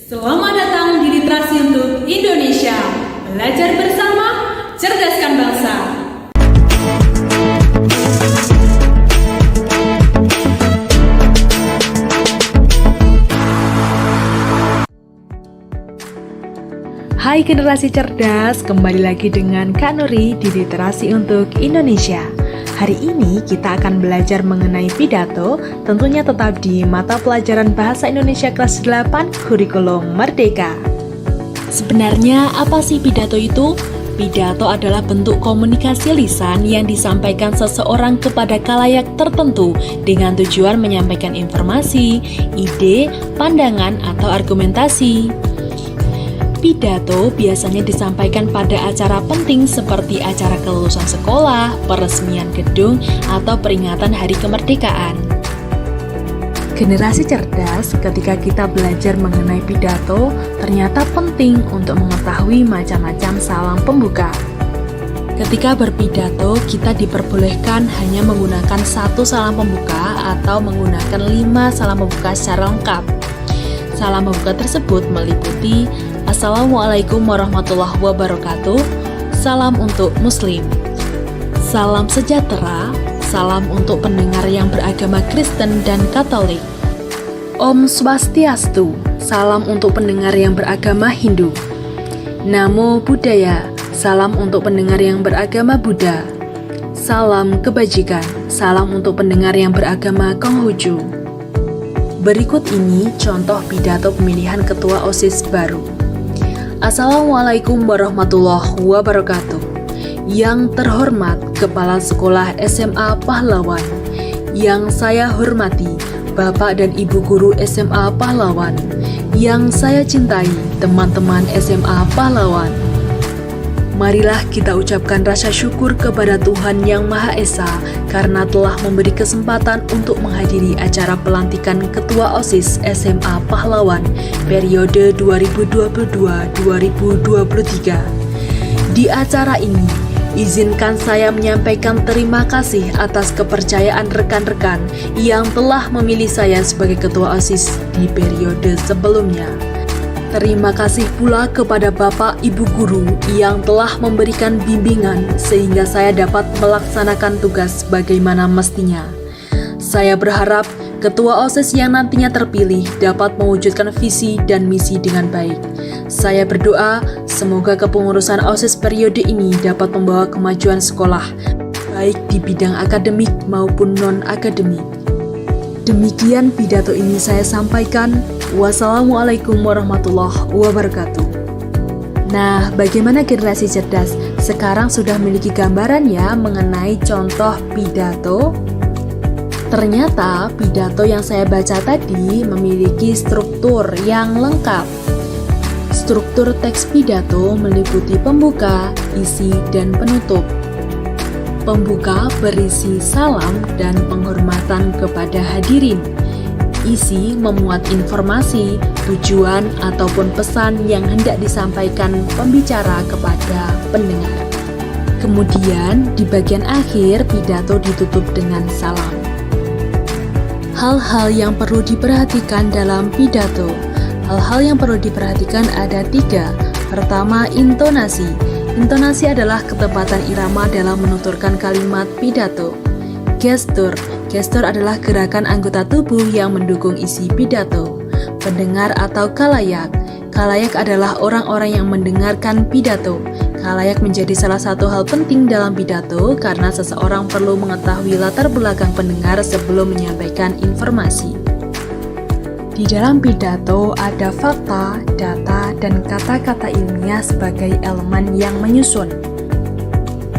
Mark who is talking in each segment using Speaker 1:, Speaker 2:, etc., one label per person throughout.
Speaker 1: Selamat datang di Literasi untuk Indonesia. Belajar bersama, cerdaskan bangsa.
Speaker 2: Hai generasi cerdas, kembali lagi dengan Kak Nuri di Literasi untuk Indonesia. Hari ini kita akan belajar mengenai pidato, tentunya tetap di mata pelajaran Bahasa Indonesia kelas 8 Kurikulum Merdeka. Sebenarnya apa sih pidato itu? Pidato adalah bentuk komunikasi lisan yang disampaikan seseorang kepada khalayak tertentu dengan tujuan menyampaikan informasi, ide, pandangan, atau argumentasi. Pidato biasanya disampaikan pada acara penting seperti acara kelulusan sekolah, peresmian gedung, atau peringatan Hari Kemerdekaan. Generasi cerdas, ketika kita belajar mengenai pidato, ternyata penting untuk mengetahui macam-macam salam pembuka. Ketika berpidato, kita diperbolehkan hanya menggunakan satu salam pembuka atau menggunakan 5 salam pembuka secara lengkap. Salam pembuka tersebut meliputi Assalamualaikum warahmatullahi wabarakatuh, salam untuk Muslim, salam sejahtera, salam untuk pendengar yang beragama Kristen dan Katolik, Om Swastiastu, salam untuk pendengar yang beragama Hindu, Namo Buddhaya, salam untuk pendengar yang beragama Buddha, salam kebajikan, salam untuk pendengar yang beragama Konghucu. Berikut ini contoh pidato pemilihan ketua OSIS baru. Assalamualaikum warahmatullahi wabarakatuh. Yang terhormat Kepala Sekolah SMA Pahlawan, yang saya hormati Bapak dan Ibu Guru SMA Pahlawan, yang saya cintai teman-teman SMA Pahlawan. Marilah kita ucapkan rasa syukur kepada Tuhan Yang Maha Esa karena telah memberi kesempatan untuk menghadiri acara pelantikan Ketua OSIS SMA Pahlawan periode 2022-2023. Di acara ini, izinkan saya menyampaikan terima kasih atas kepercayaan rekan-rekan yang telah memilih saya sebagai Ketua OSIS di periode sebelumnya. Terima kasih pula kepada Bapak Ibu Guru yang telah memberikan bimbingan sehingga saya dapat melaksanakan tugas bagaimana mestinya. Saya berharap Ketua OSIS yang nantinya terpilih dapat mewujudkan visi dan misi dengan baik. Saya berdoa semoga kepengurusan OSIS periode ini dapat membawa kemajuan sekolah, baik di bidang akademik maupun non-akademik. Demikian pidato ini saya sampaikan. Wassalamualaikum warahmatullahi wabarakatuh. Nah, bagaimana generasi cerdas? Sekarang sudah memiliki gambaran ya mengenai contoh pidato? Ternyata pidato yang saya baca tadi memiliki struktur yang lengkap. Struktur teks pidato meliputi pembuka, isi, dan penutup. Pembuka berisi salam dan penghormatan kepada hadirin. Isi memuat informasi, tujuan, ataupun pesan yang hendak disampaikan pembicara kepada pendengar. Kemudian, di bagian akhir, pidato ditutup dengan salam. Hal-hal yang perlu diperhatikan dalam pidato. Hal-hal yang perlu diperhatikan ada 3. Pertama, intonasi. Intonasi adalah ketepatan irama dalam menuturkan kalimat pidato. Gestur. Gestur adalah gerakan anggota tubuh yang mendukung isi pidato. Pendengar atau khalayak. Khalayak adalah orang-orang yang mendengarkan pidato. Khalayak menjadi salah satu hal penting dalam pidato karena seseorang perlu mengetahui latar belakang pendengar sebelum menyampaikan informasi. Di dalam pidato ada fakta, data, dan kata-kata ilmiah sebagai elemen yang menyusun.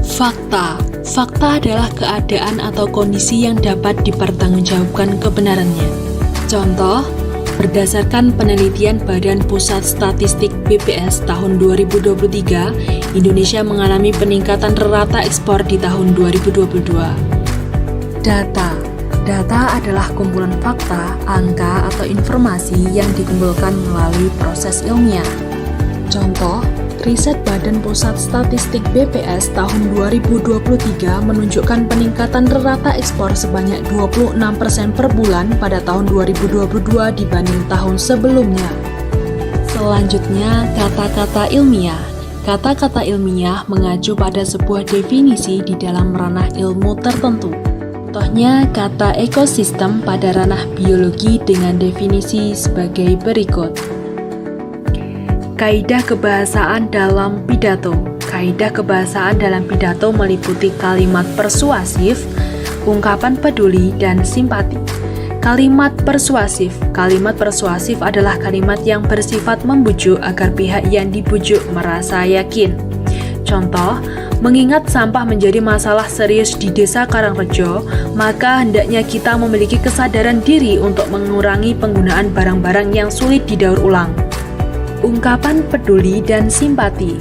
Speaker 2: Fakta. Fakta adalah keadaan atau kondisi yang dapat dipertanggungjawabkan kebenarannya. Contoh, berdasarkan penelitian Badan Pusat Statistik BPS tahun 2023, Indonesia mengalami peningkatan rata ekspor di tahun 2022. Data. Data adalah kumpulan fakta, angka, atau informasi yang dikumpulkan melalui proses ilmiah. Contoh, riset Badan Pusat Statistik BPS tahun 2023 menunjukkan peningkatan rata ekspor sebanyak 26% per bulan pada tahun 2022 dibanding tahun sebelumnya. Selanjutnya, kata-kata ilmiah. Kata-kata ilmiah mengacu pada sebuah definisi di dalam ranah ilmu tertentu. Contohnya, kata ekosistem pada ranah biologi dengan definisi sebagai berikut. Kaidah kebahasaan dalam pidato. Kaidah kebahasaan dalam pidato meliputi kalimat persuasif, ungkapan peduli, dan simpati. Kalimat persuasif. Kalimat persuasif adalah kalimat yang bersifat membujuk agar pihak yang dibujuk merasa yakin. Contoh, mengingat sampah menjadi masalah serius di Desa Karangrejo, maka hendaknya kita memiliki kesadaran diri untuk mengurangi penggunaan barang-barang yang sulit didaur ulang. Ungkapan peduli dan simpati.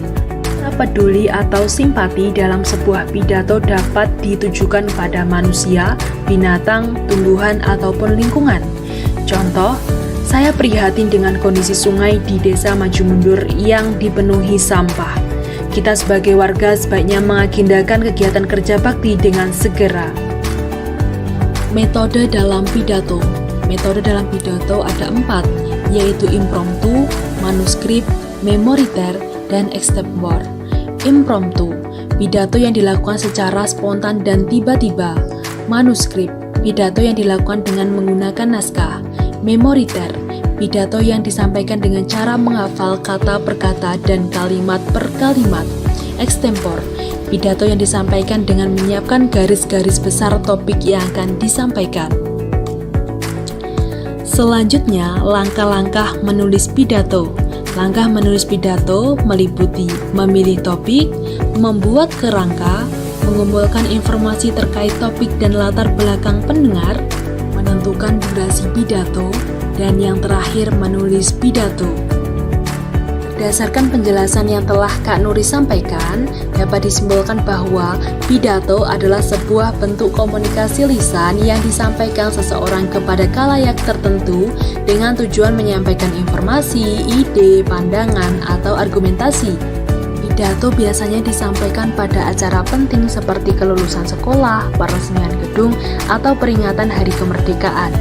Speaker 2: Peduli atau simpati dalam sebuah pidato dapat ditujukan pada manusia, binatang, tumbuhan, ataupun lingkungan. Contoh, saya prihatin dengan kondisi sungai di Desa Maju Mundur yang dipenuhi sampah. Kita sebagai warga sebaiknya mengagendakan kegiatan kerja bakti dengan segera. Metode dalam pidato. Metode dalam pidato ada 4, yaitu impromptu, manuskrip, memoriter, dan extempore. Impromptu, pidato yang dilakukan secara spontan dan tiba-tiba. Manuskrip, pidato yang dilakukan dengan menggunakan naskah. Memoriter, pidato yang disampaikan dengan cara menghafal kata per kata dan kalimat per kalimat. Extempore, pidato yang disampaikan dengan menyiapkan garis-garis besar topik yang akan disampaikan. Selanjutnya, langkah-langkah menulis pidato. Langkah menulis pidato meliputi memilih topik, membuat kerangka, mengumpulkan informasi terkait topik dan latar belakang pendengar, menentukan durasi pidato, dan yang terakhir menulis pidato. Berdasarkan penjelasan yang telah Kak Nuri sampaikan, dapat disimpulkan bahwa pidato adalah sebuah bentuk komunikasi lisan yang disampaikan seseorang kepada khalayak tertentu dengan tujuan menyampaikan informasi, ide, pandangan, atau argumentasi. Pidato biasanya disampaikan pada acara penting seperti kelulusan sekolah, peresmian gedung, atau peringatan Hari Kemerdekaan.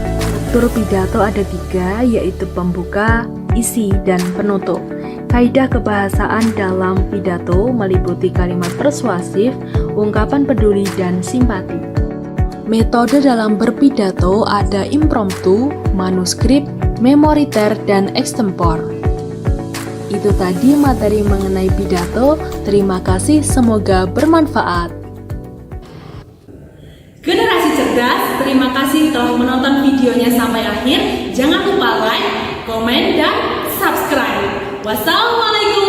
Speaker 2: Struktur pidato ada 3, yaitu pembuka, isi, dan penutup. Kaidah kebahasaan dalam pidato meliputi kalimat persuasif, ungkapan peduli, dan simpati. Metode dalam berpidato ada impromptu, manuskrip, memoriter, dan extempore. Itu tadi materi mengenai pidato. Terima kasih, semoga bermanfaat.
Speaker 1: Generasi cerdas, terima kasih telah menonton videonya sampai akhir. Jangan lupa like, komen, dan subscribe. Wassalamualaikum